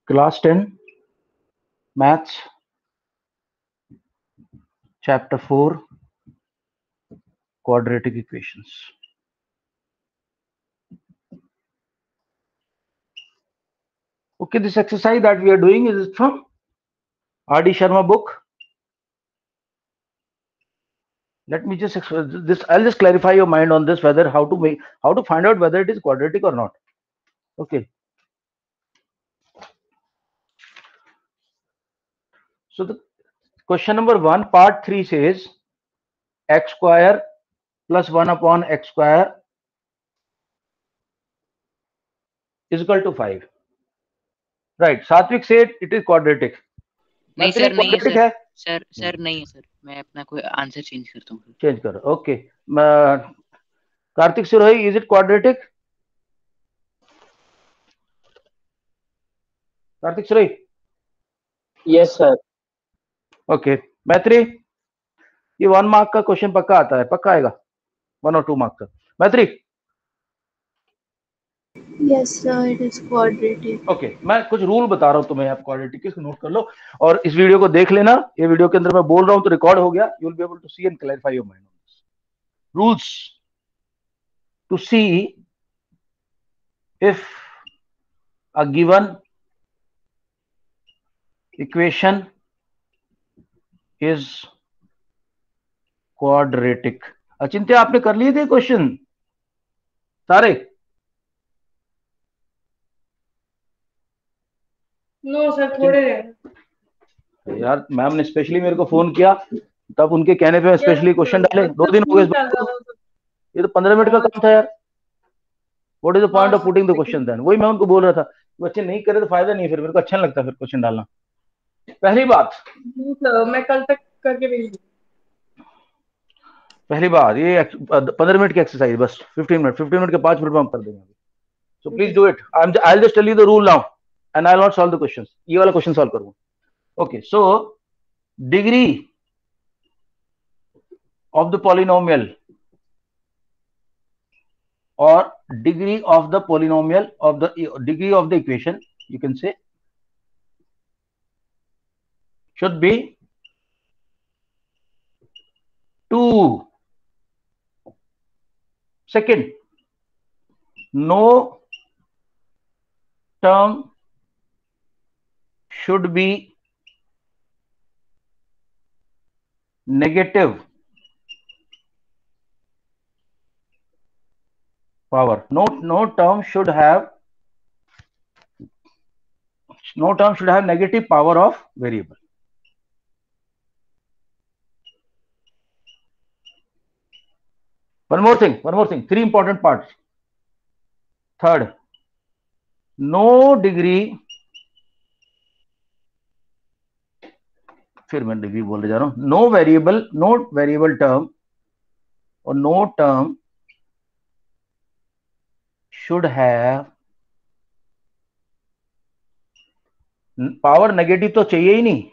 Class 10 Maths Chapter 4 Quadratic Equations. Okay, this exercise that we are doing is from R.D. Sharma book. Let me just this. I'll just clarify your mind on this, whether how to find out whether it is quadratic or not. Okay. So the question number 1, part 3 says x square plus 1 upon x square is equal to 5. Right. Satvik said it is quadratic. नहीं sir, नहीं है quadratic sir. है? Sir नहीं है sir. मैं अपना कोई answer change करता हूँ. चेंज करो. Okay. Kartik Sirohi, is it quadratic? Kartik Sirohi? Yes sir. Okay. मैत्री, ये 1 मार्क का क्वेश्चन पक्का आता है, पक्का आएगा 1 और 2 मार्क का. मैत्री? Yes sir, it is quadratic. Okay, मैं कुछ रूल बता रहा हूं तुम्हें, आप क्वाड्रेटिक के नोट कर लो और इस वीडियो को देख लेना. ये वीडियो के अंदर मैं बोल रहा हूं तो रिकॉर्ड हो गया. You will be able to see and clarify your mind. Rules to see if a given equation is quadratic. अचिंत्य, आपने कर लिए थे क्वेश्चन सारे? नो सर, थोड़े यार, मैम ने स्पेशली मेरे को फोन किया, तब उनके कहने पे स्पेशली क्वेश्चन डाले. 2 दिन हो गए इस बात को. ये तो 15 मिनट का काम था यार. What is the point of putting the question then? वही मैं उनको बोल रहा था, बच्चे नहीं करे तो फायदा नहीं, फिर मेरे को अच्छा नहीं लगता फिर क्वेश्चन डालना. पहली बात, मैं कल तक करके भेज दूँ. पहली बात, ये 15 मिनट की एक्सरसाइज, बस 15 मिनट के 5 मिनट में हम कर देंगे. So please do it. I will just tell you the rule now and I will not solve the questions. ये वाला क्वेश्चन सॉल्व करूंगा. Okay. So degree of the polynomial or degree of the polynomial of the degree of the equation, you can say, should be 2. Second, no term should be negative power. No term should have negative power of variable. One more thing, 3 important parts. Third, no degree, फिर मैं degree बोलने जा रहा हूं. no variable term or no term should have power negative तो चाहिए ही नहीं.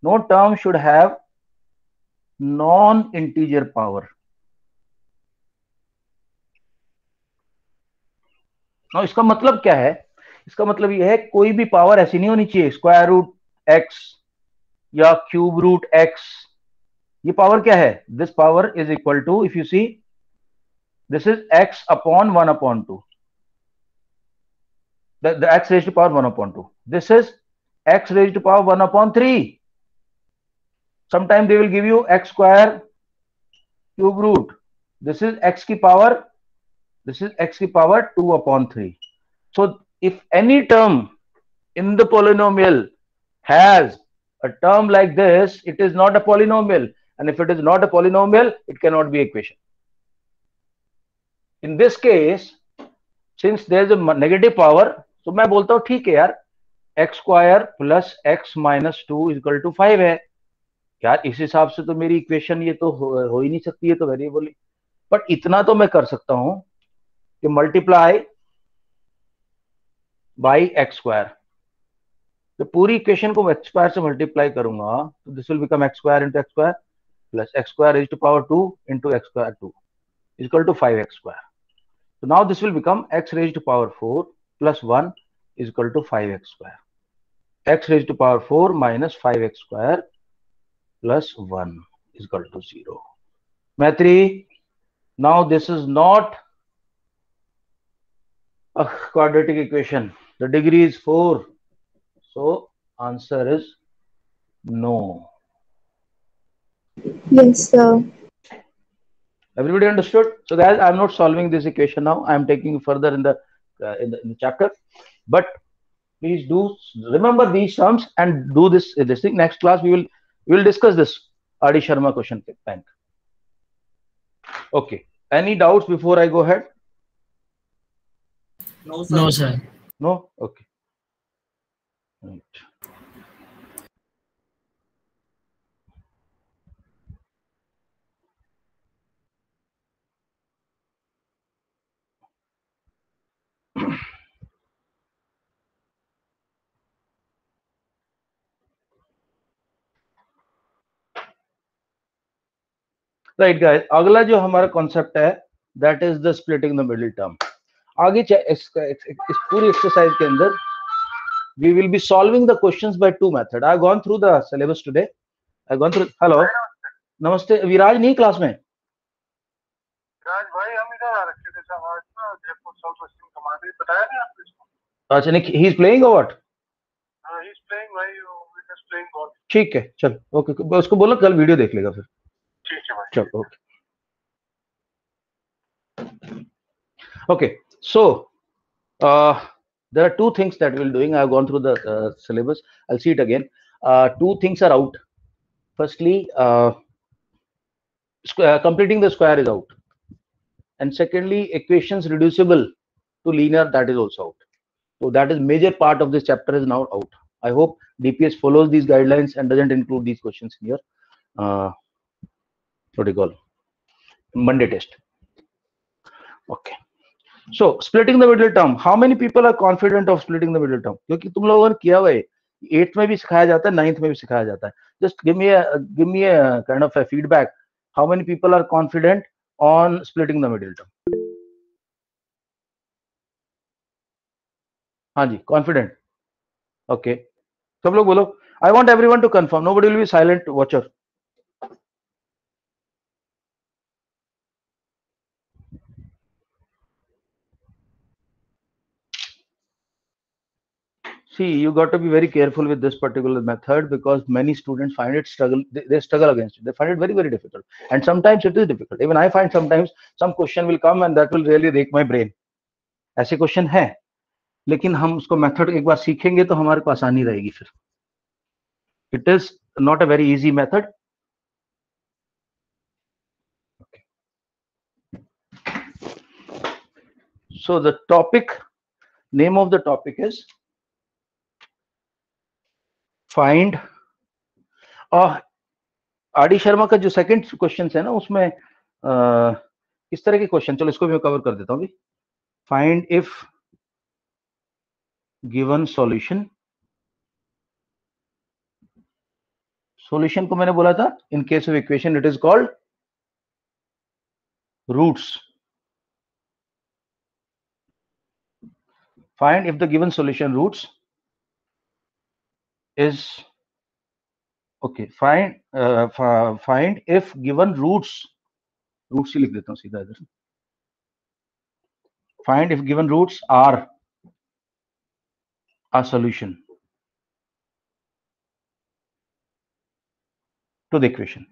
No term should have non integer power. now इसका मतलब क्या है? इसका मतलब यह है कोई भी पावर ऐसी नहीं होनी चाहिए स्क्वायर रूट एक्स या क्यूब रूट एक्स. ये पावर क्या है? This power is equal to, if you see, this is x upon 1 upon 2. The x raised to power 1 upon 2. This is x raised to power 1 upon 3. Sometimes they will give you x square cube root. This is x ki power 2 upon 3. So if any term in the polynomial has a term like this, it is not a polynomial. And if it is not a polynomial, it cannot be equation. In this case, since there is a negative power, तो मैं बोलता हूं ठीक है यार, x square plus x minus 2 equal to 5 है यार. इस हिसाब से तो मेरी इक्वेशन ये तो हो ही नहीं सकती है, तो वेरिएबल. बट इतना तो मैं कर सकता हूं कि मल्टीप्लाई बाई एक्स स्क्वायर. तो पूरी इक्वेशन को एक्स स्क्वायर से मल्टीप्लाई करूंगा तो this will become x square into x square plus x square raised to power 2 into x square 2 equal to 5x square. So now this will become x raised to power 4 plus 1 is equal to 5x square. x raised to power 4 minus 5x square plus 1 is equal to 0. Maitri, now this is not a quadratic equation. The degree is 4. So answer is no. Yes, sir. Everybody understood? So guys, I'm not solving this equation now. I'm taking you further in the chapter. But please do remember these terms and do this thing. Next class we will discuss this R.D. Sharma question bank. Okay. Any doubts before I go ahead? No, sir. No, sir. No? Okay. Right. Right guys, अगला जो हमारा concept है that is the splitting the middle term. आगे इस पूरी exercise के अंदर we will be solving the questions by two method. I have gone through the syllabus today. I have gone through. Hello, नमस्ते. विराज नहीं क्लास में? विराज भाई हम इधर आ रखे थे सर, आज ना जयपुर साउथ वेस्टर्न कमांड बताया नहीं आपको इसको? अच्छा, नहीं, he is playing or what? हाँ, he is playing भाई, he is playing golf. ठीक है, चल, ओके. उसको बोलो कल वीडियो देख लेगा फिर. ठीक है भाई. चल, okay. Okay, so there are two things that we're doing. I've gone through the syllabus. I'll see it again. Two things are out. Firstly, completing the square is out, and secondly, equations reducible to linear, that is also out. So that is major part of this chapter is now out. I hope DPS follows these guidelines and doesn't include these questions in your what do you call Monday test. Okay. So splitting the middle term. How many people are confident of splitting the middle term? क्योंकि तुम लोगों ने किया हुआ है, 8th में भी सिखाया जाता है, 9th में भी सिखाया जाता है. Just give me a kind of a feedback. How many people are confident on splitting the middle term? हाँ जी, confident. Okay. सब लोग बोलो. I want everyone to confirm. Nobody will be silent watcher. See, you got to be very careful with this particular method because many students find it struggle. They struggle against it. They find it very, very difficult. And sometimes it is difficult. Even I find sometimes some question will come and that will really rake my brain. ऐसे question है, लेकिन हम उसको method एक बार सीखेंगे तो हमारे को आसानी रहेगी फिर. It is not a very easy method. Okay. So the topic, name of the topic is find. RD. Sharma का जो सेकंड क्वेश्चन है ना, उसमें इस तरह के क्वेश्चन, चलो इसको भी कवर कर देता हूँ. Find if given solution. Solution को मैंने बोला था in case of equation it is called roots. Find if the given solution roots is okay. Find if given roots ही लिख देता हूँ सीधा इधर. Find if given roots are a solution to the equation.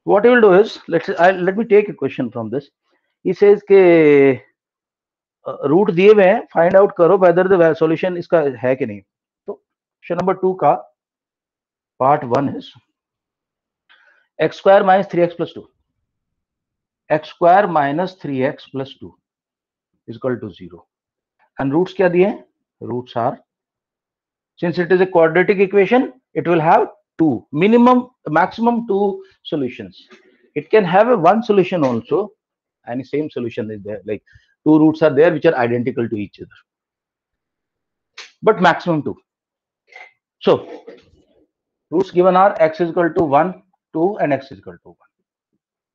What he will do is, let me take a question from this. He says के root दिए हुए हैं, फाइंड आउट करो वेदर द सॉल्यूशन इसका है कि नहीं. तो क्वेश्चन नंबर 2 का part 1 is x square minus 3x plus 2. x square minus 3x plus 2 is equal to 0. And roots क्या दिए हैं? Roots are, since it is a quadratic equation, it will have maximum two solutions. It can have a one solution also, and the same solution is there, like two roots are there which are identical to each other, but maximum 2. So roots given are x is equal to 1, 2 and x is equal to 1.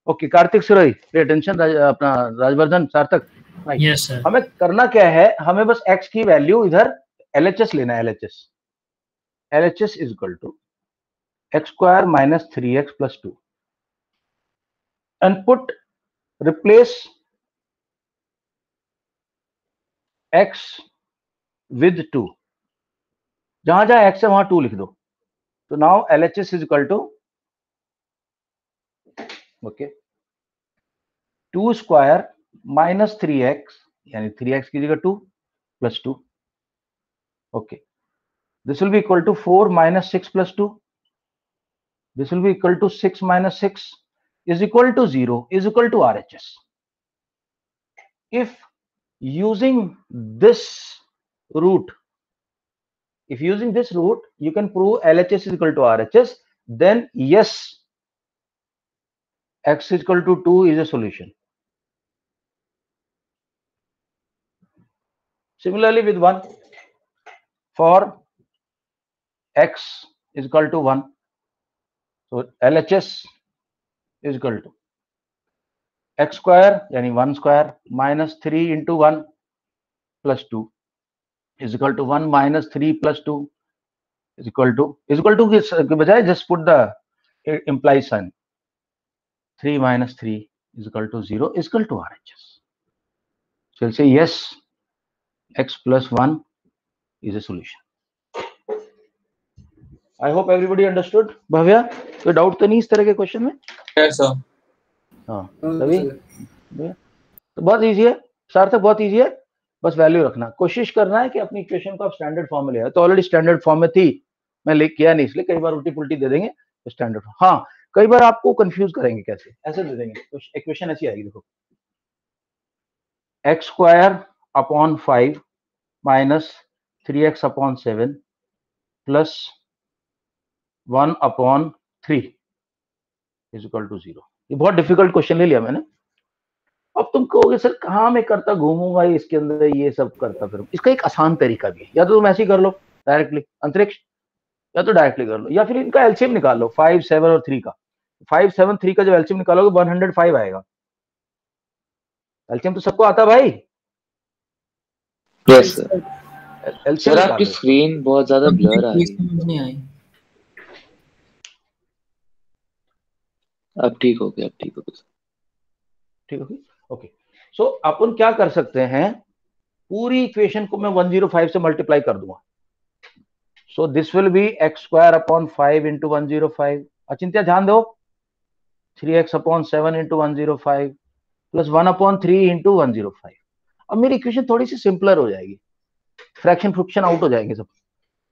Okay, Kartik Surai, pay attention, अपना राजवर्धन, सार्थक, yes sir. हमें करना क्या है, हमें बस x की value इधर LHS लेना है, LHS is equal to x square minus 3x plus 2 and put replace x with 2, जहां जहां x है वहां 2 लिख दो। तो now LHS is equal to okay 2 square minus 3x, यानी 3x की जगह 2 plus 2, okay, this will be equal to 4 minus 6 plus 2, this will be equal to 6 minus 6 is equal to 0, is equal to RHS. If using this route, you can prove LHS is equal to RHS, then yes, x is equal to 2 is a solution. Similarly with 1, for x is equal to 1, so LHS is equal to x square, यानी 1 square minus 3 into 1 plus 2 is equal to 1 minus 3 plus 2 is equal to के बजाय just put the implied sign, 3 minus 3 is equal to 0 is equal to RHS. So we'll say yes, x plus 1 is a solution. I hope everybody understood. Bhavya, कोई doubt तो नहीं इस तरह के question में? Yes sir. हाँ, तभी तो बहुत इजी है, सार्थक, बहुत इजी है, बस वैल्यू रखना, कोशिश करना है कि अपनी इक्वेशन को आप स्टैंडर्ड फॉर्म में ले आए। तो ऑलरेडी स्टैंडर्ड फॉर्म में थी, मैं ले किया नहीं, इसलिए कई बार उल्टी पुल्टी दे देंगे तो स्टैंडर्ड फॉर्म। हाँ, कई बार आपको कंफ्यूज करेंगे, कैसे ऐसे दे देंगे, तो इक्वेशन ऐसी आएगी, देखो x square upon 5 minus 3x upon 7 plus 1 upon 3 is equal to 0। ये बहुत डिफिकल्ट क्वेश्चन ले लिया मैंने। अब तुम कहोगे सर कहाँ मैं करता घूमूंगा इसके अंदर, ये सब करता फिर। इसका एक आसान तरीका भी है, या तो तुम ऐसे ही कर लो डायरेक्टली अंतरिक्ष, या तो डायरेक्टली कर लो, या फिर इनका एलसीएम निकाल लो, 5, 7 और 3 का। 5, 7, 3 का जब एलसीएम निकालोगे 105 आएगा। एलसीएम तो सबको आता भाई। Yes sir. एलसीएम सर आपकी स्क्रीन बहुत ज्यादा ब्लर आ रही है। समझ नहीं आई। अब ठीक हो गया, अब ठीक हो गया, ठीक है, ओके। सो अपन क्या कर सकते हैं, पूरी इक्वेशन को मैं 105 से मल्टीप्लाई कर दूंगा। So this will be x square upon 5 into 105। अचिंत्य ध्यान दो, 3x upon 7 into 105 plus 1 upon 3 into 105। अब मेरी इक्वेशन थोड़ी सी सिंपलर हो जाएगी, फ्रैक्शन फ्रैक्शन आउट हो जाएंगे सब।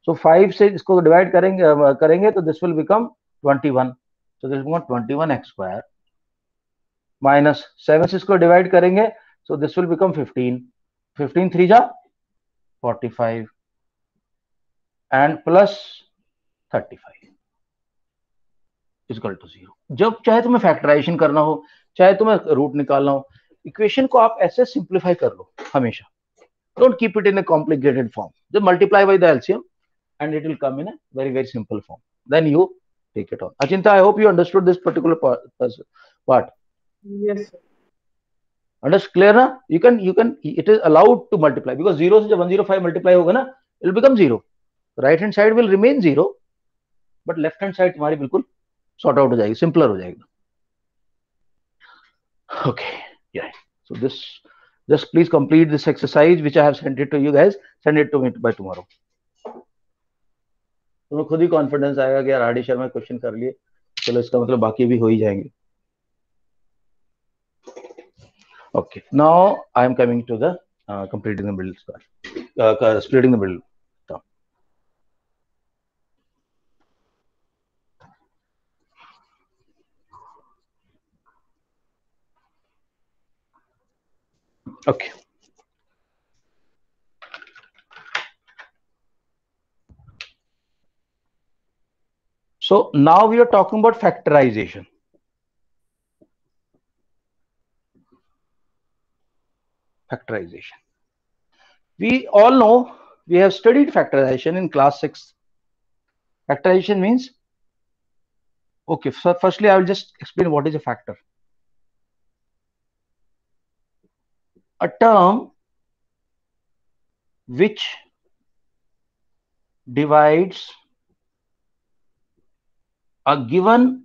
सो 5 से इसको डिवाइड करेंगे तो this will become 21। So this will become 21x square minus 7 से इसको डिवाइड करेंगे, सो दिस विल बिकम 15। 15 3 जा 45 एंड प्लस 35 इक्वल टू 0। जब चाहे तुम्हें फैक्टराइजेशन करना हो, चाहे तुम्हें रूट निकालना हो, इक्वेशन को आप ऐसे सिंप्लीफाई कर लो हमेशा। Don't keep it in a complicated form, जब multiply by the LCM and it will come in a very very simple form, then you take it on. Achinta, I hope you understood this particular part. Yes, sir. Understood? Clear ना? You can it is allowed to multiply because 0 से जब 105 multiply होगा ना, it will become 0. Right hand side will remain 0, but left hand side तुम्हारी बिल्कुल sort out हो जाएगी, simpler हो जाएगी। Okay, yeah. So this, just please complete this exercise which I have sent it to you guys. Send it to me by tomorrow. तुम्हें खुद ही confidence आएगा कि यार आरडी शर्मा क्वेश्चन कर लिए, चलो इसका मतलब बाकी भी हो ही जाएंगे। Okay, now I am coming to the completing the middle square, splitting the middle term. Okay. So now we are talking about factorization. Factorization. We all know, we have studied factorization in class 6. Factorization means, okay, so firstly I will just explain what is a factor. a term which divides a given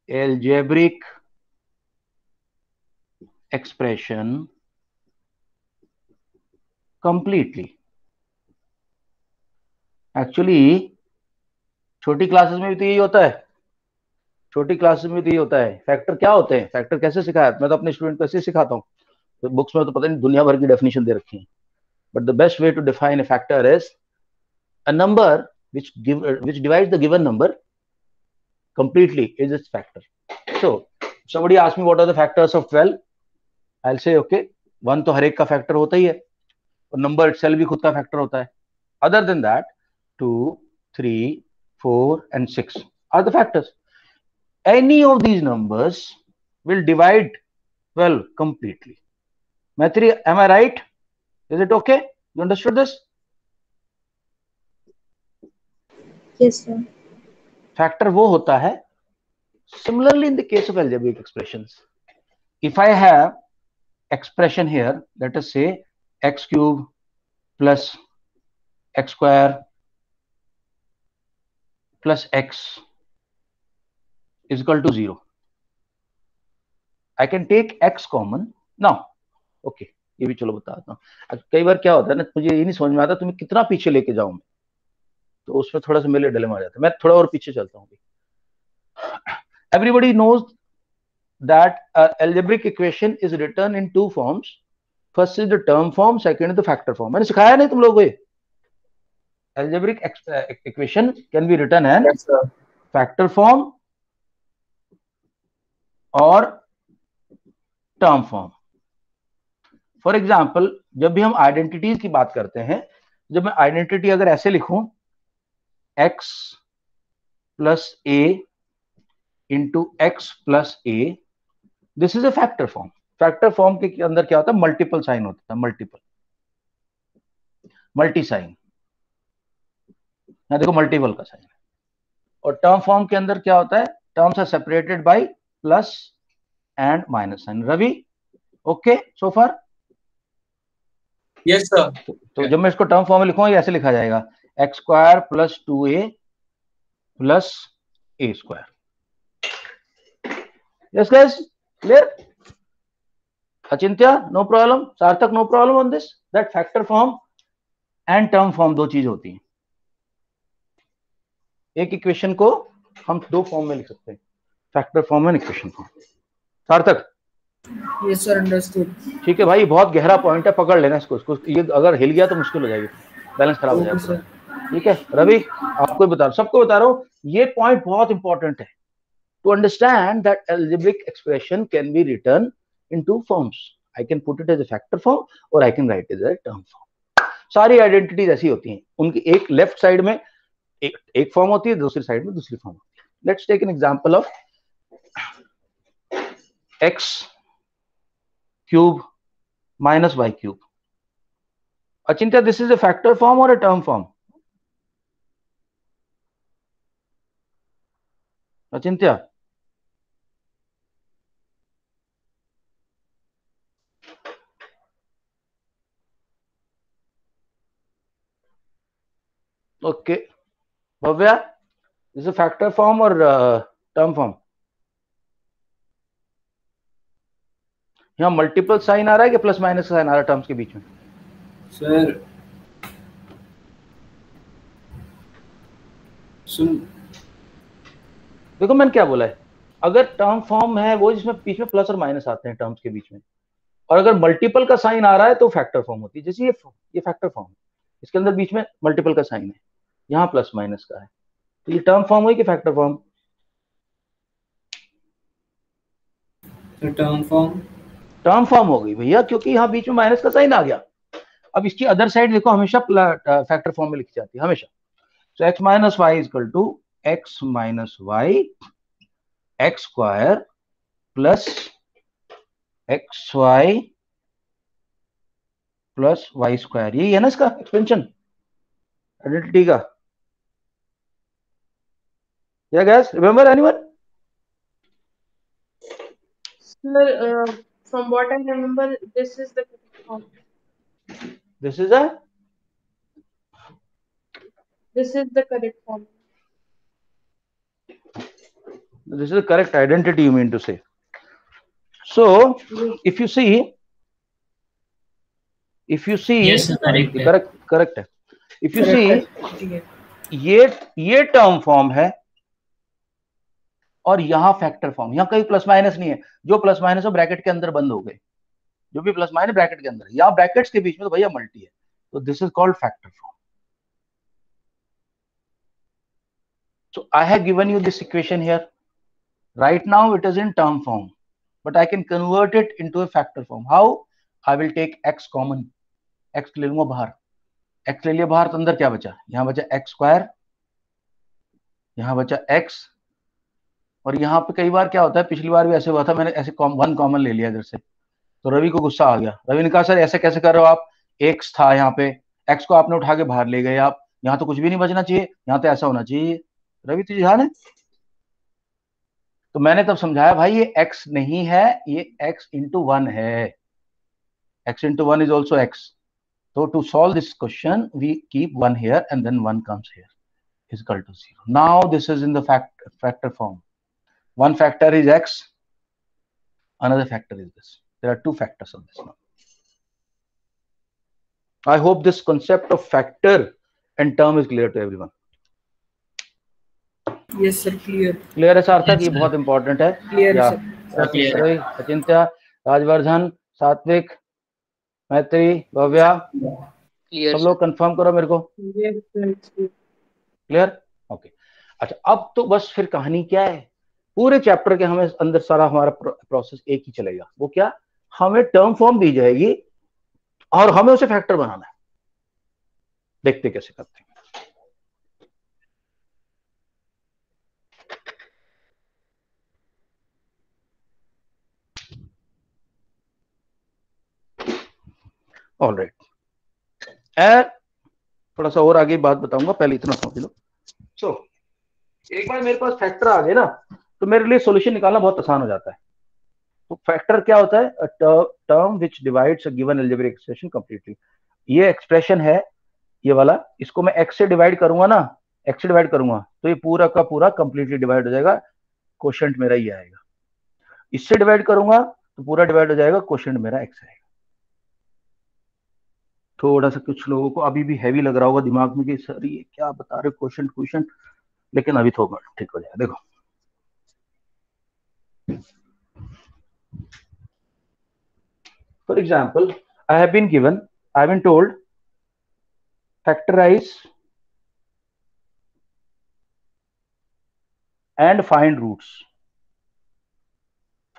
algebraic expression completely. Actually छोटी classes में भी तो यही होता है, छोटी classes में तो यही होता है. फैक्टर क्या होते हैं, फैक्टर कैसे सिखाया, मैं तो अपने स्टूडेंट को ऐसे सिखाता हूँ. तो बुक्स में तो पता नहीं दुनिया भर की डेफिनेशन दे रखी है, but the best way to define a factor is a number which divides the given number completely is its factor. So somebody asked me what are the factors of 12. I'll say okay, 1 तो हर एक का factor होता ही है, और number itself भी खुद का factor होता है. Other than that 2, 3, 4 and 6 are the factors. Any of these numbers will divide 12 completely. Maitri, am I right? Is it okay? You understood this? Yes, sir. Factor वो होता है. Similarly, in the case of algebraic expressions, if I have expression here, let us say x cube plus x square plus x is equal to 0. I can take x common now. Okay, ये भी चलो बताता हूँ. कई बार क्या होता है ना, मुझे ये नहीं समझ में आता तुम्हें कितना पीछे लेके जाऊं मैं, तो उसमें थोड़ा सा मेरे डिलेमा आ जाता है. मैं थोड़ा और पीछे चलता हूँ. Everybody knows that algebraic equation is written in two forms. First is the term form, second is the factor form. मैंने सिखाया नहीं तुम लोगों को ये. Algebraic equation can be written in Yes, sir. factor form और term form. For example, जब भी हम आइडेंटिटीज की बात करते हैं, जब मैं आइडेंटिटी अगर ऐसे लिखूं x plus a into x plus a, this is a factor form. Factor form के अंदर क्या होता है, मल्टीपल साइन होता है, मल्टी साइन. यहां देखो मल्टीपल का साइन. और टर्म फॉर्म के अंदर क्या होता है, terms are separated by plus and minus sign. Ravi, okay so far? Yes sir. तो जब मैं इसको टर्म फॉर्म में लिखूंगा ये ऐसे लिखा जाएगा, x square plus 2a plus a square. Yes guys, clear? Achintya, no problem. Sarthak, no problem on this. That factor form and term form दो चीज होती हैं. एक इक्वेशन को हम दो फॉर्म में लिख सकते हैं, factor form and equation form. सार्थक? Yes, sir. Understood. ठीक है भाई, बहुत गहरा पॉइंट है, पकड़ लेना इसको. ये अगर हिल गया तो मुश्किल हो जाएगी, बैलेंस खराब हो Okay, जाएगा. sir. ठीक है रवि, आपको बता रहा हूं, सबको बता रहा हूं, ये पॉइंट बहुत इंपॉर्टेंट है. To understand that algebraic expression can be written in two forms. I can put it as a factor form or I can write it as a term form. सारी आइडेंटिटीज ऐसी होती हैं, उनकी एक left side में एक form होती है, दूसरी साइड में दूसरी फॉर्म होती है. Let's take an example of x cube minus y cube. Achintya, this is a factor form और a term form? Achintya? Okay. Bhavya, this is factor form और टर्म फॉर्म? यहाँ मल्टीपल साइन आ रहा है कि प्लस माइनस साइन आ रहा है टर्म्स के बीच में? सर सुन, देखो मैंने क्या बोला है, अगर टर्म फॉर्म है वो जिसमें बीच में प्लस और माइनस आते हैं टर्म्स के बीच में, और अगर मल्टीपल का साइन आ रहा है तो फैक्टर फॉर्म होती है. जैसे ये फैक्टर फॉर्म है, इसके अंदर बीच में मल्टीपल का साइन है, यहाँ प्लस माइनस का है, तो ये टर्म फॉर्म हुई कि फैक्टर फॉर्म? टर्म फॉर्म हो गई भैया, क्योंकि यहाँ बीच में माइनस का साइन आ गया. अब इसकी अदर साइड देखो हमेशा फैक्टर फॉर्म में लिखी जाती है हमेशा. So x minus y is equal to x minus y x square plus x y plus y square. यही है ना इसका एक्सपेंशन आइडेंटिटी का? Yeah guys, remember anyone? Sir, From what I remember, this is the correct form. This is the correct form. This is the correct identity, you mean to say. So if you see Yes, sir, correct. correct है. If you Correct see है. ये term form है और यहाँ factor form. यहाँ कहीं plus minus नहीं है. जो प्लस माइनस है ब्रैकेट के अंदर बंद हो गए. जो भी प्लस माइनस ब्रैकेट के अंदर है. यहाँ ब्रैकेट्स के बीच में तो भैया मल्टी है. तो this is called factor form. So I have given you this equation here. Right now it is in term form, but I can convert it into a factor form. How? I will take x common. x ले लूंगा बाहर. x ले लिया बाहर तो अंदर क्या बचा? यहाँ बचा x स्क्वायर, यहाँ बचा x, और यहाँ पे कई बार क्या होता है, पिछली बार भी ऐसे हुआ था, मैंने ऐसे वन कॉमन ले लिया इधर से, तो रवि को गुस्सा आ गया. रवि ने कहा सर ऐसे कैसे कर रहे हो आप, x था यहाँ पे, x को आपने उठा के बाहर ले गए आप, यहाँ तो कुछ भी नहीं बचना चाहिए, यहाँ तो ऐसा होना चाहिए. रवि तुझे ध्यान है? तो मैंने तब समझाया भाई ये x नहीं है, ये x into 1 है. x into 1 is also x. So to solve this question, we keep 1 here and then 1 comes here is equal to 0. Now this is in the factor form. One factor is x, another factor is this. There are two factors of this now. I hope this concept of factor and term is clear to everyone. Yes, sir, clear. Clear है सार्थक? Yes, ये sir. बहुत important है. Clear, या sir. Clear. अचिंत्य, राजवर्धन, सात्विक, मैत्री, Bhavya, clear सब लोग कंफर्म करो मेरे को. Yes, sir. क्लियर? ओके. अच्छा, अब तो बस फिर कहानी क्या है, पूरे चैप्टर के हमें अंदर सारा हमारा प्रोसेस एक ही चलेगा. वो क्या? हमें टर्म फॉर्म दी जाएगी और हमें उसे फैक्टर बनाना है. देखते कैसे करते हैं. All right. थोड़ा सा और आगे बात बताऊंगा, पहले इतना समझ लो. सो एक बार मेरे पास फैक्टर आ गए ना, तो मेरे लिए सॉल्यूशन निकालना बहुत आसान हो जाता है. तो फैक्टर क्या होता है? Term which divides a given algebraic expression completely. ये एक्सप्रेशन है ये वाला, इसको मैं x से डिवाइड करूंगा ना, x से डिवाइड करूंगा तो ये पूरा का पूरा कंप्लीटली डिवाइड हो जाएगा. क्वोशिएंट मेरा ये आएगा. इससे डिवाइड करूंगा तो पूरा डिवाइड हो जाएगा, क्वोशिएंट मेरा x आएगा. थोड़ा सा कुछ लोगों को अभी भी हैवी लग रहा होगा दिमाग में कि सर ये क्या बता रहे क्वोशिएंट, लेकिन अभी थोड़ा ठीक हो जाएगा. देखो for example, I have been told factorize and find roots.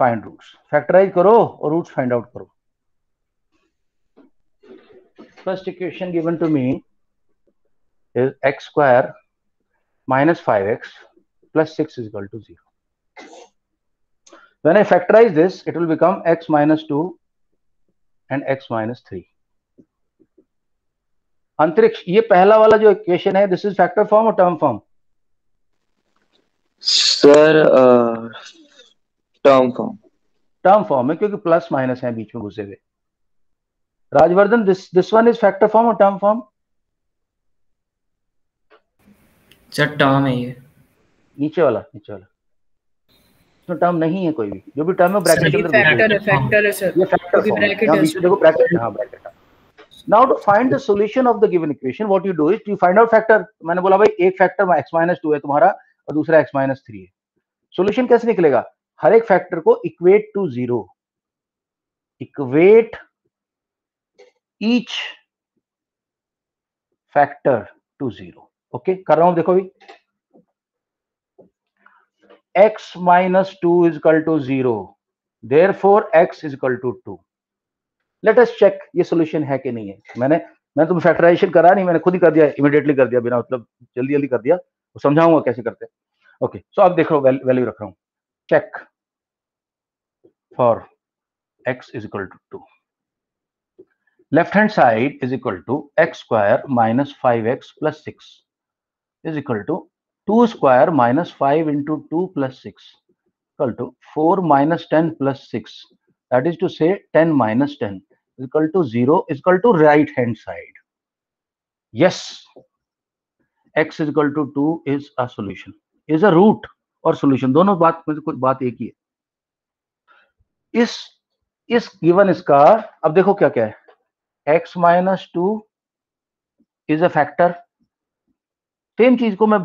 Factorize करो और roots find out करो. First equation given to me is x square minus 5x plus 6 is equal to 0. When I factorize this, it will become x minus 2 and x minus 3. अंतरिक्ष, ये पहला वाला जो equation है, this is factor form और term form? Sir term form है, क्योंकि plus minus है बीच में घुसे हुए. Rajvardhan, this one is factor form और टर्म फॉर्म? सर टर्म है ये. नीचे वाला तो टर्म नहीं है कोई भी. जो भी टर्म है ब्रैकेट के अंदर फैक्टर है सर. ये फैक्टर फॉर्म है. यहाँ बीच में देखो ब्रैकेट. हाँ, bracket. Now to find the solution of the given equation, what you do is you find out factor. मैंने बोला भाई एक फैक्टर x minus 2 है तुम्हारा और दूसरा x minus 3 है. सॉल्यूशन कैसे निकलेगा? हर एक फैक्टर को equate to 0. Equate each factor to 0. Okay, कर रहा हूं, देखो भी. x minus 2 is equal to 0. Therefore x is equal to 2. Let us check ये सॉल्यूशन है कि नहीं है. मैंने तुम्हें फैक्टराइजेशन करा नहीं, मैंने खुद ही कर दिया, इमीडिएटली कर दिया, बिना मतलब जल्दी कर दिया. वो समझाऊंगा कैसे करते हैं. ओके, सो अब देखो वैल्यू रख रहा हूं. Check for x is equal to 2. Left hand side is equal to x square minus 5x plus 6 is equal to 2 square minus 5 into 2 plus 6 equal to 4 minus 10 plus 6 that is to say 10 minus 10 is equal to 0 is equal to right hand side. Yes, x is equal to 2 is a solution, is a root और solution दोनों बात एक ही है. इस given इसका अब देखो क्या क्या है. x minus 2 is a factor. Same चीज को मैं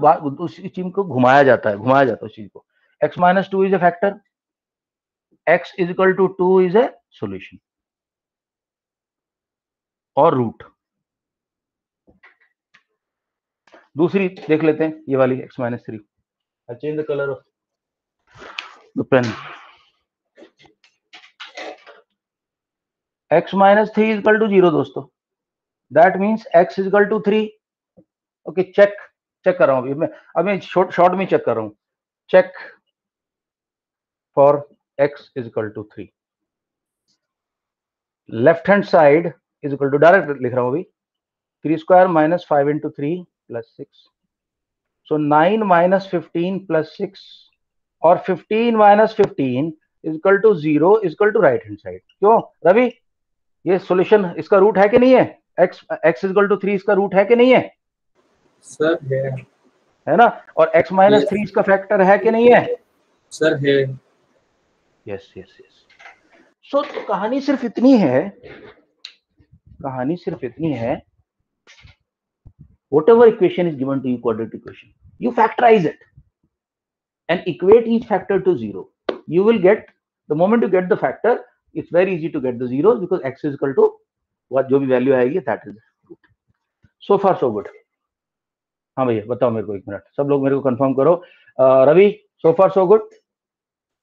उस चीज को घुमाया जाता है उस चीज को. x minus 2 is a factor, x is equal to 2 is a solution और रूट. दूसरी देख लेते हैं, ये वाली x minus 3. I change the color of the pen. x minus 3 is equal to 0 दोस्तों. That means x is equal to 3. Okay, check कर रहा हूं अभी शॉर्ट में चेक कर रहा हूं. Check for x is equal to 3. Left hand side is equal to, direct लिख रहा हूं अभी, 3 square minus 5 into 3 plus 6. So 9 minus 15 plus 6 और 15 minus 15 is equal to 0 is equal to right hand side. क्यों रवि, ये सॉल्यूशन इसका root है कि नहीं है? x is equal to 3 इसका रूट है कि नहीं है? सर है ना. और x minus 3 इसका फैक्टर है कि नहीं है? सर है. Yes yes yes. सो कहानी सिर्फ इतनी है, whatever equation is given to you, quadratic equation, you factorize it and equate each factor to 0. You will get, the moment you get the factor, it's very easy to get the zeros because x is equal to what जो भी value आएगी that is root. So far so good. हाँ भैया बताओ मेरे को, एक minute सब लोग मेरे को कंफर्म करो. Ravi, so far so good.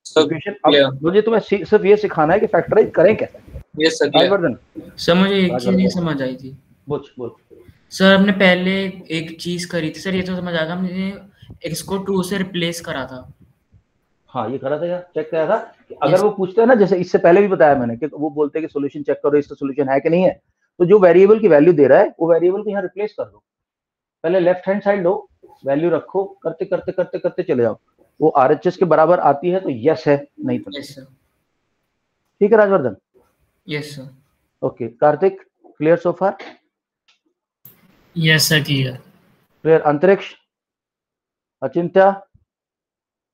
Equation अब मुझे तुम्हें सिर्फ ये सिखाना है कि फैक्टराइज करें कैसे. Yes sir. सर मुझे एक चीज नहीं समझ आई थी. बोल. सर हमने पहले एक चीज करी थी सर, ये तो समझ आ गया, हमने x को 2 से रिप्लेस करा था. हाँ ये करा था यार, चेक किया था कि अगर वो पूछते हैं ना, जैसे इससे पहले भी बताया मैंने कि वो बोलते हैं कि सॉल्यूशन चेक करो, इसका सॉल्यूशन है कि नहीं है, तो जो वेरिएबल की वैल्यू दे रहा है वो वेरिएबल को यहाँ रिप्लेस कर दो. पहले लेफ्ट हैंड साइड लो, वैल्यू रखो, करते करते करते करते चले जाओ. वो आरएचएस के बराबर आती है तो यस है, नहीं तो यस सर. ठीक है Rajvardhan. Yes sir. Okay Kartik, clear so far? Yes sir clear. Antariksh, Achintya,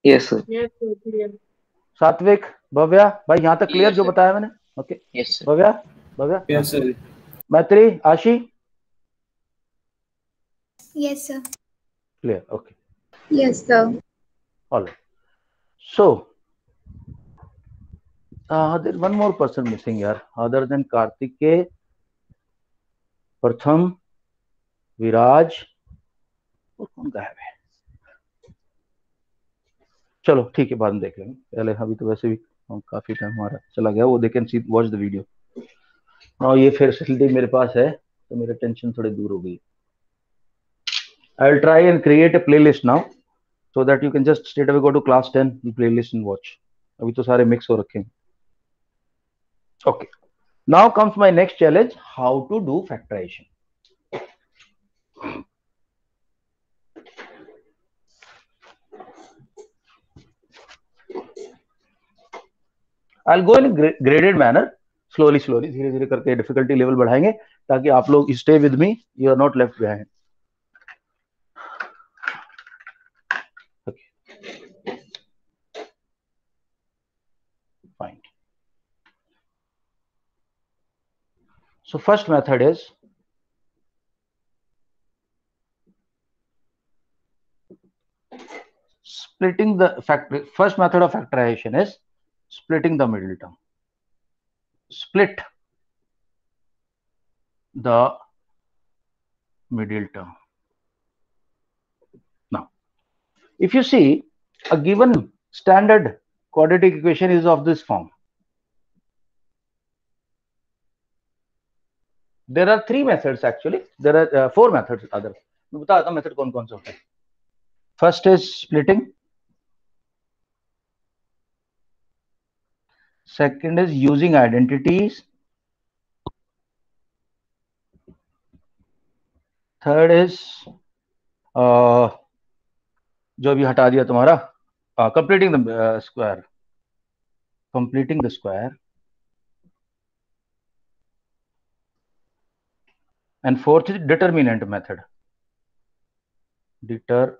yes sir. Yes, sir, clear. सात्विक, भव्या, भाई यहाँ तक क्लियर जो बताया मैंने? Okay yes sir. Bhavya, yes sir. Maitri, Aashi, Yes, sir. Clear. Okay, Yes, sir. All right. So there one more person missing यार, other than Kartikeya, Pratham, Viraj, और कौन गायब है? चलो ठीक है, बाद में देख लेंगे. पहले अभी तो वैसे भी काफी टाइम हमारा चला गया. वो they can see watch the video now. ये फैसिलिटी मेरे पास है तो मेरा टेंशन थोड़ी दूर हो गई. I will try and create a playlist now so that you can just straight away go to class 10 the playlist and watch. अभी तो सारे मिक्स हो रखे हैं. Okay, now comes my next challenge, how to do factorization. I'll go in a graded manner, slowly धीरे धीरे करके difficulty level बढ़ाएंगे ताकि आप लोग stay with me, you are not left behind. Fine. So first method is splitting the factor. First method of factorization is splitting the middle term. Split the middle term. Now, if you see a given standard quadratic equation is of this form. There are 3 methods actually. There are 4 methods other. मैं बताता हूँ method कौन कौन से होते हैं. First is splitting. Second is using identities. Third is जो भी हटा दिया तुम्हारा, completing the square. and fourth is determinant method. Determinant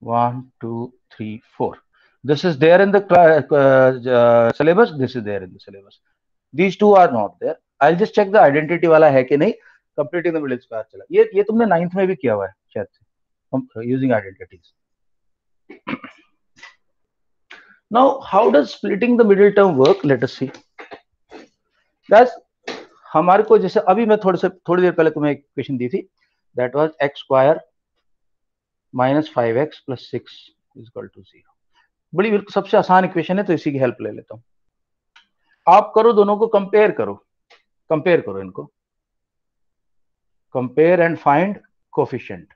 1 2 3 4. This is there in the syllabus. This is there in the syllabus. These two are not there. I'll just check the identity वाला है कि नहीं. Completing the middle square चला. ये तुमने 9th में भी किया हुआ है शायद से. Using identities. Now, how does splitting the middle term work? Let us see. Guys, हमारे को जैसे अभी मैं थोड़ी देर पहले तुम्हें एक क्वेश्चन दी थी. That was x square minus 5x plus 6 is equal to 0. बड़ी सबसे आसान इक्वेशन है, तो इसी की हेल्प ले लेता हूँ. आप करो, दोनों को कंपेयर करो इनको. Compare and find coefficient.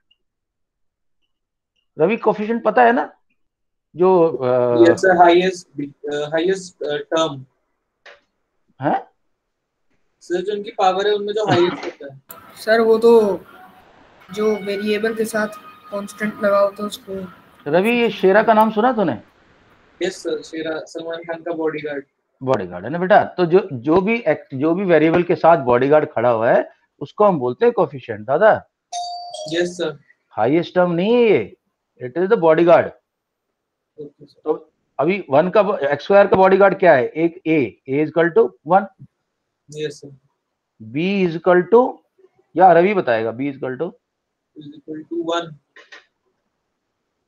Ravi coefficient पता है ना, जो yes sir, highest term है सर, जो उनकी पावर है उनमें जो हाईएस्ट होता है सर, वो तो जो वेरिएबल के साथ कांस्टेंट लगा होता है उसको. रवि, ये शेरा का नाम सुना तूने? यस सर, शेरा सलमान खान का बॉडीगार्ड है ना बेटा. तो जो भी वेरिएबल के साथ बॉडीगार्ड खड़ा हुआ है उसको हम बोलते हैं कोफिशिएंट. दादा, यस सर, हाईएस्ट टर्म नहीं है ये, इट इज द बॉडीगार्ड. तो अभी 1 का x स्क्वायर का बॉडीगार्ड क्या है? एक a is equal to 1. Yes sir. b is equal to, या रवि बताएगा, b इज इक्वल टू 1.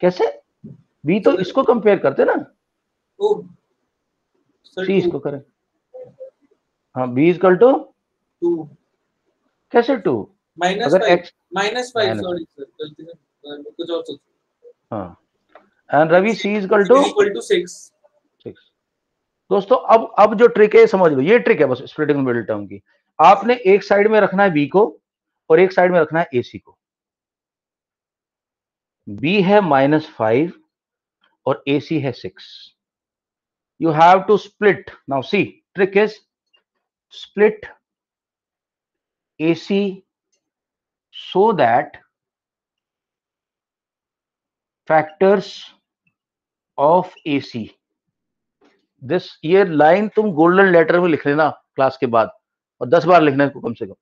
कैसे? b तो इसको कंपेयर करते ना. c इसको करें. हाँ, b इज इक्वल टू 2. कैसे 2? अगर x -5 सॉरी सर, गलती से कुछ और सोच. हाँ, and Ravi c is equal to 6. दोस्तों, अब जो ट्रिक है समझ लो. ये ट्रिक है बस स्प्लिटिंग मिडिल टर्म की. आपने एक साइड में रखना है b को और एक साइड में रखना है ac को. b है -5 और ac है 6. You have to split. Now see, trick is split AC so that factors of AC. ये लाइन तुम गोल्डन लेटर में लिख लेना क्लास के बाद, और 10 बार लिखना है कम से कम.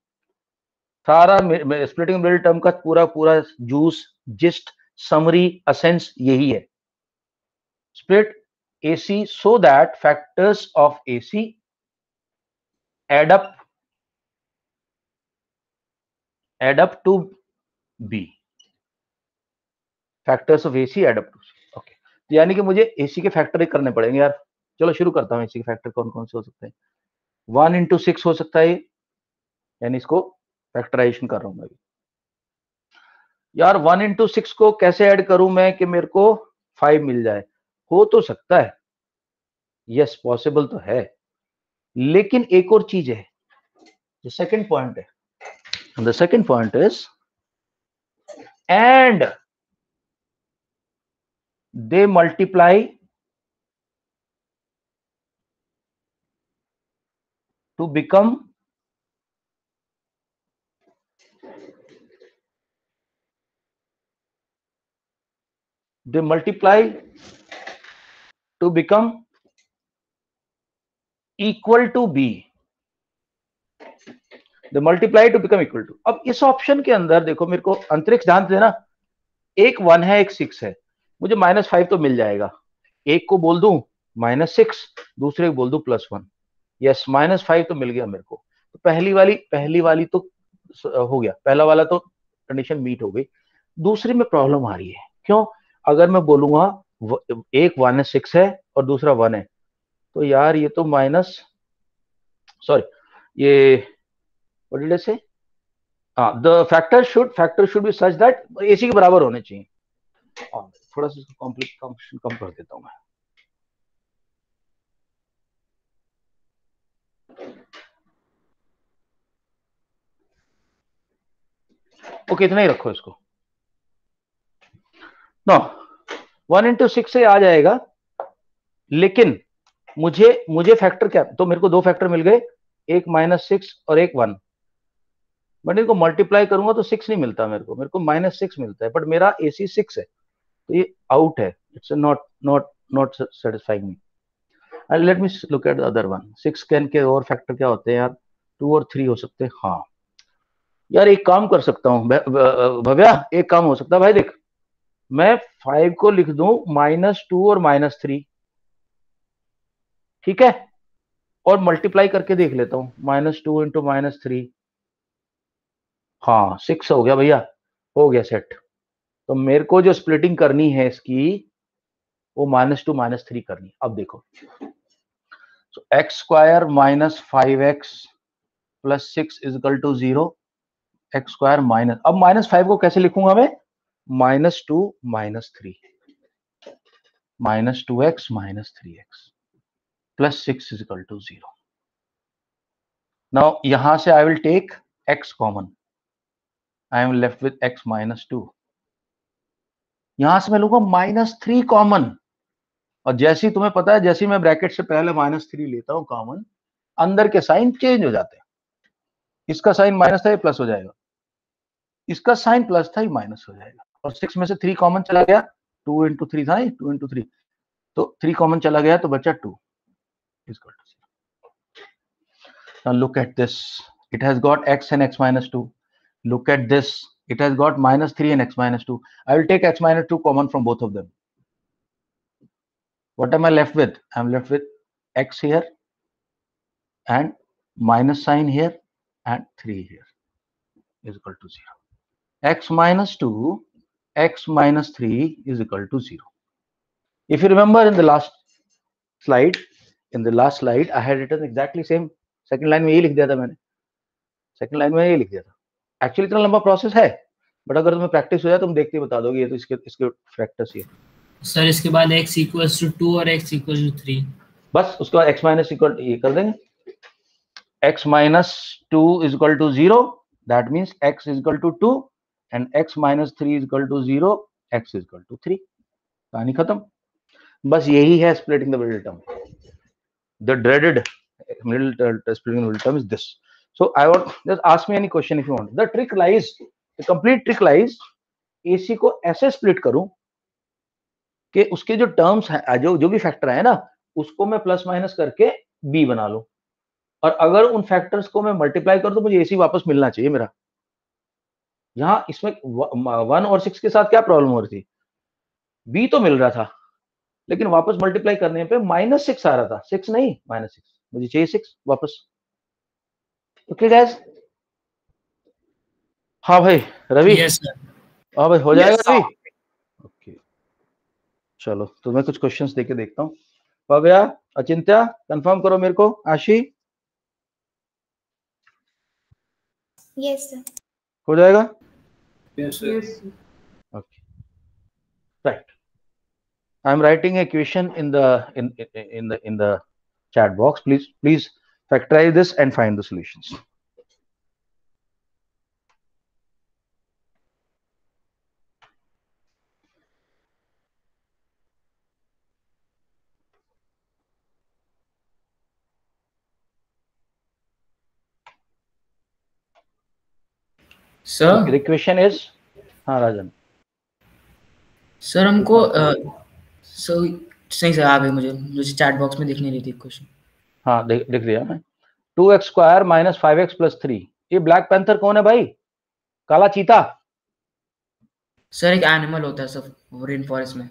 सारा स्प्लिटिंग मिडिल टर्म का पूरा जूस, जिस्ट, समरी, एसेंस यही है. Split AC so that factors of AC add up to B. Factors of AC add up to C. Okay. यानी कि मुझे AC के फैक्टर करने पड़ेंगे यार. चलो शुरू करता हूं. AC के फैक्टर कौन कौन से हो सकते हैं? 1 into 6 हो सकता है, यानी इसको फैक्टराइजेशन कर रहा हूं मैं यार. 1 into 6 को कैसे ऐड करूं मैं कि मेरे को 5 मिल जाए? हो तो सकता है, यस पॉसिबल तो है, लेकिन एक और चीज है. जो सेकंड पॉइंट है, the second point is and they multiply two become equal to B. They multiply to become equal to. अब इस ऑप्शन के अंदर देखो, मेरे को अंतरिक्ष ध्यान देना. एक 1 है, एक 6 है. मुझे -5 तो मिल जाएगा. एक को बोल दूं -6, दूसरे को बोल दूं +1. यस, -5 तो मिल गया मेरे को. तो पहली वाली तो हो गया, पहला वाला तो कंडीशन मीट हो गई. दूसरी में प्रॉब्लम आ रही है. क्यों? अगर मैं बोलूंगा एक 6 है और दूसरा 1 है, तो यार ये तो ये what did I say? The factor should be such that AC के बराबर होने चाहिए. थोड़ा सा कॉम्प्लिकेशन कम कर देता हूं मैं. ओके, इतना ही रखो इसको. नो 1 into 6 से आ जाएगा, लेकिन मुझे फैक्टर क्या? तो मेरे को 2 फैक्टर मिल गए, एक -6 और एक 1. बट इनको मल्टीप्लाई करूंगा तो 6 नहीं मिलता मेरे को -6 मिलता है. बट मेरा AC 6 है, तो ये आउट है. It's not satisfying me. Let me look at the other one. 6 के और फैक्टर क्या होते हैं यार? 2 और 3 हो सकते हैं। हाँ यार एक काम कर सकता हूं भव्या, एक काम हो सकता है भाई, देख मैं 5 को लिख दूं -2 और -3, ठीक है, और मल्टीप्लाई करके देख लेता हूं, -2 इंटू -3, हाँ 6 हो गया भैया, हो गया सेट। तो मेरे को जो स्प्लिटिंग करनी है इसकी वो -2 -3 करनी। अब देखो, so x² - 5x + 6 = 0, x² minus, अब -5 को कैसे लिखूंगा मैं, -2 -3, -2x - 3x + 6 = 0। नाउ यहां से I will take x common, I am left with x -2, यहां से मैं लूंगा -3 कॉमन, और जैसे ही तुम्हें पता है, जैसे ही मैं ब्रैकेट से पहले -3 लेता हूं कॉमन, अंदर के साइन चेंज हो जाते हैं, इसका साइन माइनस था ये प्लस हो जाएगा, इसका साइन प्लस था ये माइनस हो जाएगा, और 6 में से 3 कॉमन चला गया, 2 इंटू 3 था, 2 इंटू 3, तो 3 कॉमन चला गया तो बचा 2 equal to 0। Now look at this, it has got x and x -2, look at this, it has got -3 and x -2, I will take x -2 common from both of them. What am I left with? I am left with x here and minus sign here and 3 here is equal to 0. X -2, x -3 is equal to 0. If you remember in the last slide, I had written exactly same, second line में ये लिख दिया था मैंने, second line में ये लिख दिया था। एक्चुअली इतना लंबा प्रोसेस है, बट अगर तुम्हें प्रैक्टिस हो जाए तुम देखते ही बता दोगे, ये तो इसके फैक्टर्स ही है। सर इसके बाद x = 2 और x = 3, बस उसके बाद x माइनस इक्वल ये कर देंगे, x -2 = 0, that means x = 2 and x -3 = 0, x = 3, कहानी खत्म। बस यही है splitting the middle term, the dreaded splitting the middle term is this. So I want, just ask me any question if you want. The trick lies, the complete trick lies, AC को ऐसे split करूं कि उसके जो terms हैं, जो भी factor है ना, उसको मैं प्लस माइनस करके b बना लूं, और अगर उन फैक्टर्स को मैं मल्टीप्लाई कर दूं, मुझे AC वापस मिलना चाहिए मेरा। यहां इसमें 1 और 6 के साथ क्या प्रॉब्लम हो रही थी, b तो मिल रहा था, लेकिन वापस मल्टीप्लाई करने पे -6 आ रहा था, 6 नहीं -6, मुझे चाहिए 6 वापस। ओके गाइस, हाँ भाई रवि, यस सर, हाँ भाई हो जाएगा रवि, ओके चलो तो मैं कुछ क्वेश्चंस देके देखता हूँ। भव्या, अचिंत्या कंफर्म करो मेरे को, आशी Yes, sir. हो जाएगा, Yes, sir. okay right, I am writing a equation in the chat box, please factorize this and find the solutions. Sir The question is, हाँ राजन, सर हमको सही सर आ गई, मुझे चैट बॉक्स में दिख नहीं रही थी क्वेश्चन। हाँ देख दिया मैं, 2x² - 5x + 3, ये ब्लैक पैंथर कौन है भाई, काला चीता। सर एक एनिमल होता है सर रेन फॉरेस्ट में।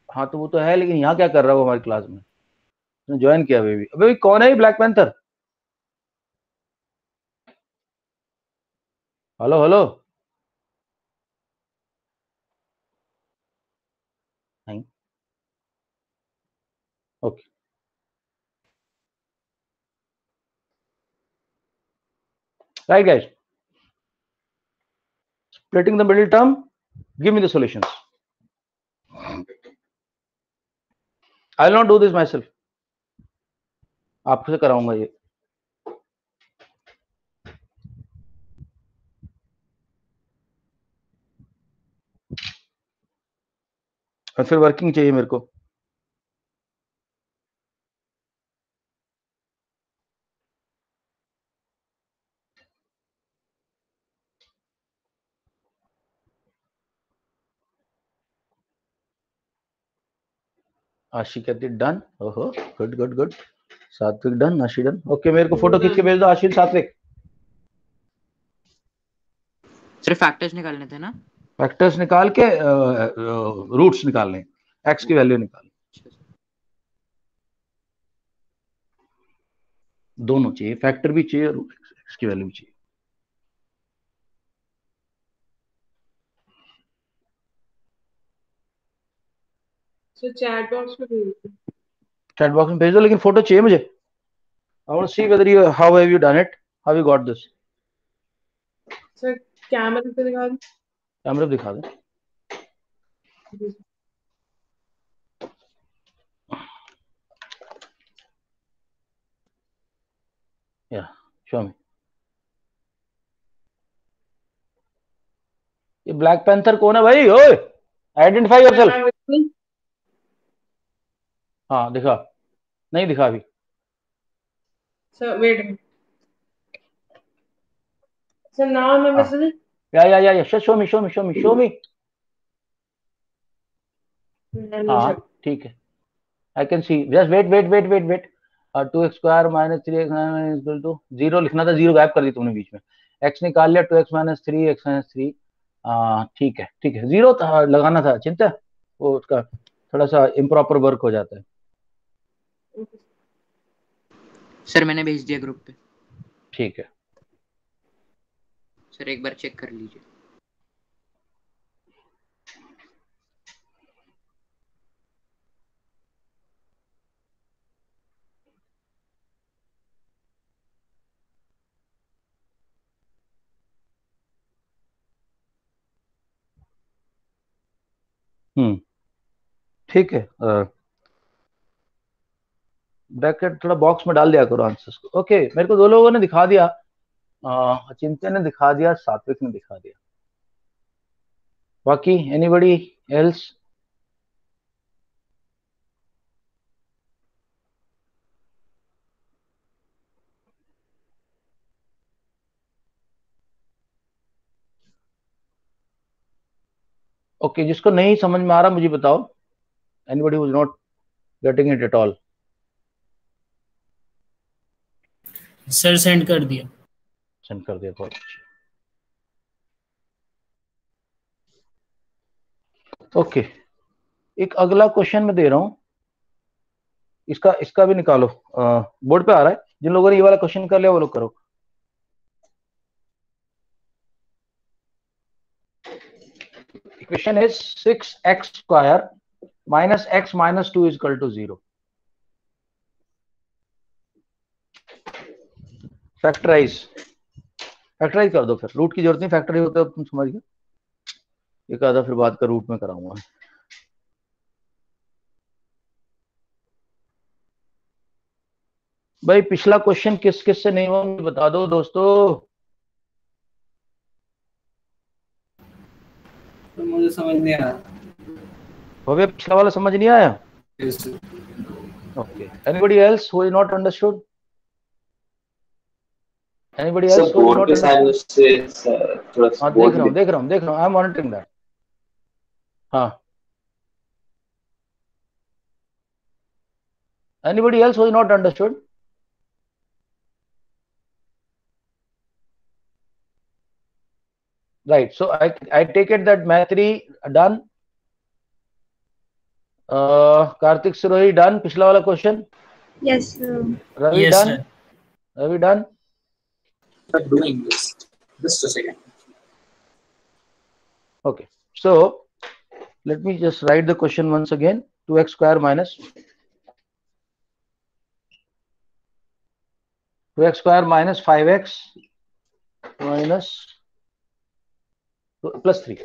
हाँ तो वो तो है, लेकिन यहाँ क्या कर रहा है वो हमारी क्लास में, ज्वाइन किया अभी भी कौन है ये ब्लैक पैंथर, हेलो हेलो, नहीं okay right guys, splitting the middle term, give me the solutions. I will not do this myself, आपसे कराऊंगा ये। और फिर वर्किंग चाहिए मेरे को, आशी कहती डन, ओहो गुड गुड गुड, सात्विक डन, आशी डन। ओके, मेरे को फोटो खींच के भेज दो आशील, सात्विक। सिर्फ फैक्टर्स निकालने थे ना? फैक्टर्स निकाल के रूट्स निकालने, एक्स की वैल्यू निकालनी, दोनों चाहिए, फैक्टर भी चाहिए और एक्स की वैल्यू भी चाहिए। So chat box में भेज दो। चैट बॉक्स में भेज दो, लेकिन फोटो चाहिए मुझे। I want to see whether you how have you done it, how you got this. Sir कैमरे पे दिखा दो। कैमरे पे दिखा दो। या शो मी। ये ब्लैक पैंथर कौन है भाई? ओए, आइडेंटिफाई योरसेल्फ। हाँ दिखा, नहीं दिखा अभी। Sir wait minute sir, now मैं मैसेज। या show me, show me, show me, show me. हाँ ठीक है, I can see. Just wait wait wait wait wait. 2x square minus 3x equal to 0 लिखना था, 0 गायब कर दी तुमने बीच में। x निकाल लिया, 2x माइनस 3 x माइनस 3। ठीक है ठीक है, 0 लगाना था, चिंता वो उसका थोड़ा सा इम्प्रॉपर वर्क हो जाता है। सर मैंने भेज दिया ग्रुप पे। ठीक है सर, एक बार चेक कर लीजिए। ठीक है। ब्रैकेट थोड़ा बॉक्स में डाल दिया करो आंसर्स को। ओके, मेरे को दो लोगों ने दिखा दिया, चिंता ने दिखा दिया, सात्विक ने दिखा दिया। बाकी एनीबडी एल्स? ओके, जिसको नहीं समझ में आ रहा मुझे बताओ। Anybody who is not getting it at all? Sir send कर दिया। सेंड कर दिया, बहुत अच्छा। ओके, एक अगला क्वेश्चन मैं दे रहा हूं, इसका भी निकालो। बोर्ड पे आ रहा है, जिन लोगों ने ये वाला क्वेश्चन कर लिया वो लोग करो। Equation is 6x square minus x minus 2 is equal to 0। Factorise कर दो, फिर रूट की जरूरत नहीं, फैक्टराइज होता है तुम समझ गए। एक आधा फिर बात का रूट में कराऊंगा। भाई पिछला क्वेश्चन किस किस से नहीं हुआ बता दो दोस्तों। तो मुझे समझ नहीं आया। भव्य, पिछला वाला समझ नहीं आया? Yes, sir. Okay. Anybody else who is not understood? Anybody else who is not understood? हाँ देख रहा हूँ, I am monitoring that. हाँ, anybody else who is not understood? Right. So I take it that Maitri done. Karthik Surohi done. पिछला वाला question. Yes, sir. Ravi Yes, done. sir. Ravi done. I'm doing this. Just a second. Okay. So let me just write the question once again. 2x square minus 2x square minus 5x minus plus 3.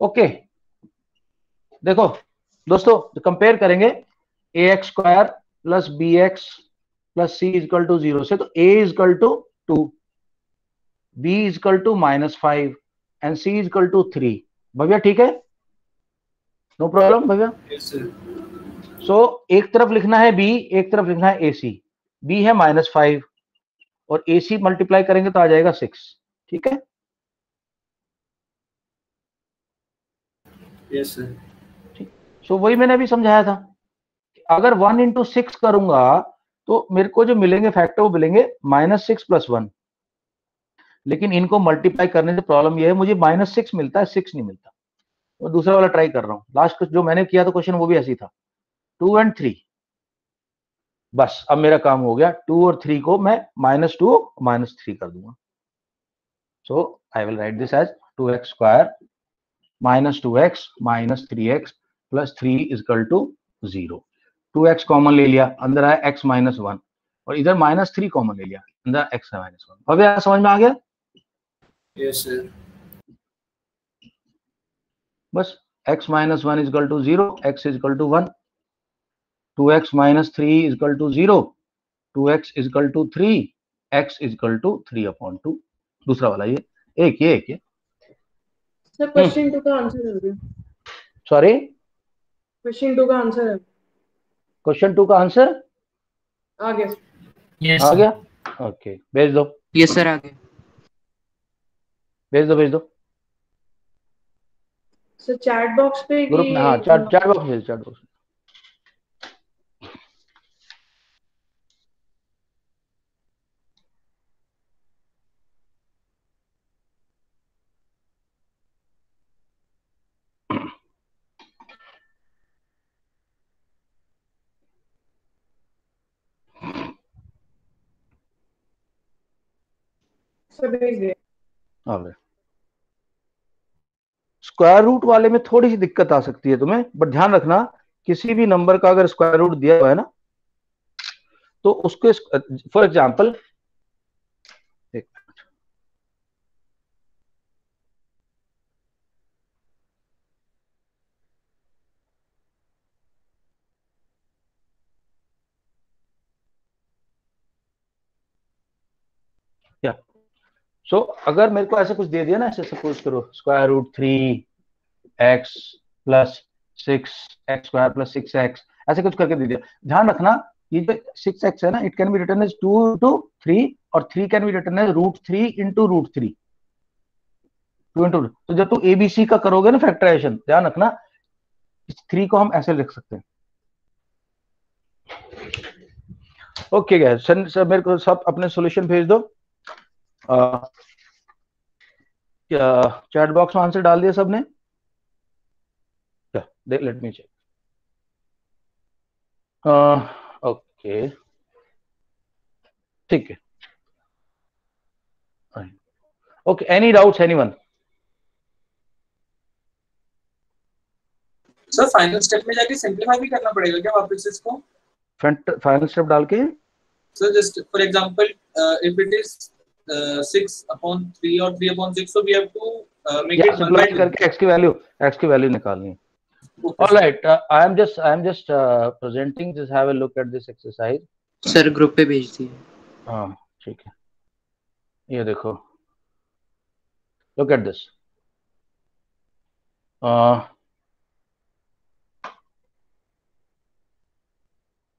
Okay, देखो दोस्तों, compare करेंगे ax square plus bx plus c is equal to 0 से, तो a is equal to 2, b is equal to -5 and c is equal to 3। भैया ठीक है, no problem भैया। Yes, sir. So एक तरफ लिखना है b, एक तरफ लिखना है ac। b है -5 और ac मल्टीप्लाई करेंगे तो आ जाएगा 6। ठीक है, Yes, sir. ठीक। सो वही मैंने अभी समझाया था, अगर 1 into 6 करूंगा तो मेरे को जो मिलेंगे फैक्टर वो मिलेंगे -6 + 1, लेकिन इनको मल्टीप्लाई करने से प्रॉब्लम ये है मुझे -6 मिलता है, 6 नहीं मिलता। तो दूसरा वाला ट्राई कर रहा हूँ। लास्ट जो मैंने किया था क्वेश्चन वो भी ऐसी था, 2 और 3। बस अब मेरा काम हो गया, 2 और 3 को मैं -2 -3 कर दूंगा। So I will write this as 2x² -2x -3x + 3 = 0। 2x common ले लिया, अंदर आया x - 1 और इधर -3 कॉमन ले लिया, अंदर x - 1। अब यार समझ में आ गया? Yes sir. बस x - 1 = 0, x = 1, 2x - 3 = 0, 2x = 3, x = 3/2। दूसरा वाला ये एक सर क्वेश्चन 2 का आंसर है। सॉरी, क्वेश्चन 2 का आंसर है। क्वेश्चन 2 का आंसर आ गया। यस आ गया। ओके, भेज दो। यस सर, आ गया। भेज दो। सर चैट बॉक्स पे ग्रुप में, हाँ चैट बॉक्स भेज, चैट बॉक्स। स्क्वायर रूट वाले में थोड़ी सी दिक्कत आ सकती है तुम्हें, बट ध्यान रखना किसी भी नंबर का अगर स्क्वायर रूट दिया हुआ है ना, तो उसके फॉर एग्जांपल सो अगर मेरे को ऐसे कुछ दे दिया ना, ऐसे सपोज करो √3x + 6x² + 6x, ऐसे कुछ करके दे दिया। ध्यान रखना ये जो 6x है ना, it can be written as 2 × 3 और 3 कैन बी रिटन एज √3 × √3, 2 × तो जब तुम ABC का करोगे ना फैक्टराइजेशन, ध्यान रखना इस 3 को हम ऐसे लिख सकते हैं। ओके गाइस, सर मेरे को सब अपने सॉल्यूशन भेज दो। क्या चैट बॉक्स में आंसर डाल दिया सबने? Let me check. ओके, ठीक है। Okay, any doubts anyone? Sir final step में जाके सिंपलीफाई भी करना पड़ेगा क्या वापस इसको? फाइनल स्टेप डाल के sir just for example if it is 6/3 और 3/6, so we have to make it simplify करके x की वैल्यू निकालनी है। Alright, I am just presenting, just have a look at this exercise. Sir group पे भेज दिए। हाँ ठीक है, ये देखो, लुक एट दिस।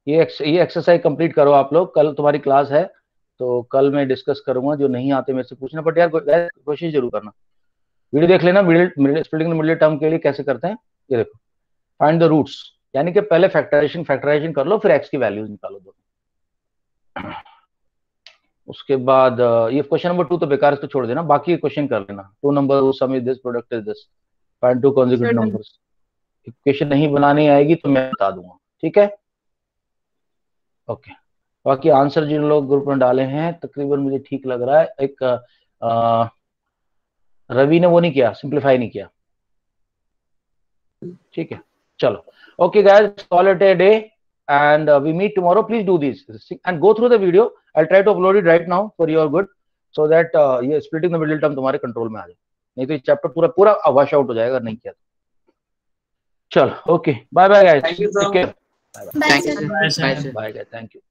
ये एक्सरसाइज कंप्लीट करो आप लोग। कल तुम्हारी क्लास है तो कल मैं डिस्कस करूंगा, जो नहीं आते मेरे से पूछना, बट यार कोशिश जरूर करना। वीडियो देख लेना, स्प्लिटिंग मिडिल टर्म के लिए कैसे करते हैं। ये देखो, फाइंड द रूट्स, यानी कि पहले फैक्टराइजेशन कर लो, फिर एक्स की वैल्यूज निकालो दो। उसके बाद ये क्वेश्चन नंबर 2 तो बेकार, इसको छोड़ देना, बाकी क्वेश्चन कर लेना। 2 number some is this, product is this, find 2 consecutive numbers. Equation नहीं बनानी आएगी तो मैं बता दूंगा, ठीक है? ओके, बाकी आंसर जिन लोग ग्रुप में डाले हैं तकरीबन मुझे ठीक लग रहा है। एक रवि ने वो नहीं किया, सिंप्लीफाई नहीं किया, ठीक है? चलो, okay guys, call it a day and we meet tomorrow. Please do this and go through the video. I'll try to upload it right now for your good, so that ये splitting the middle term तुम्हारे control में आ जाए, नहीं तो ये chapter पूरा wash out हो जाएगा अगर नहीं किया तो। चलो, okay, bye bye guys, take care, bye bye, thank you.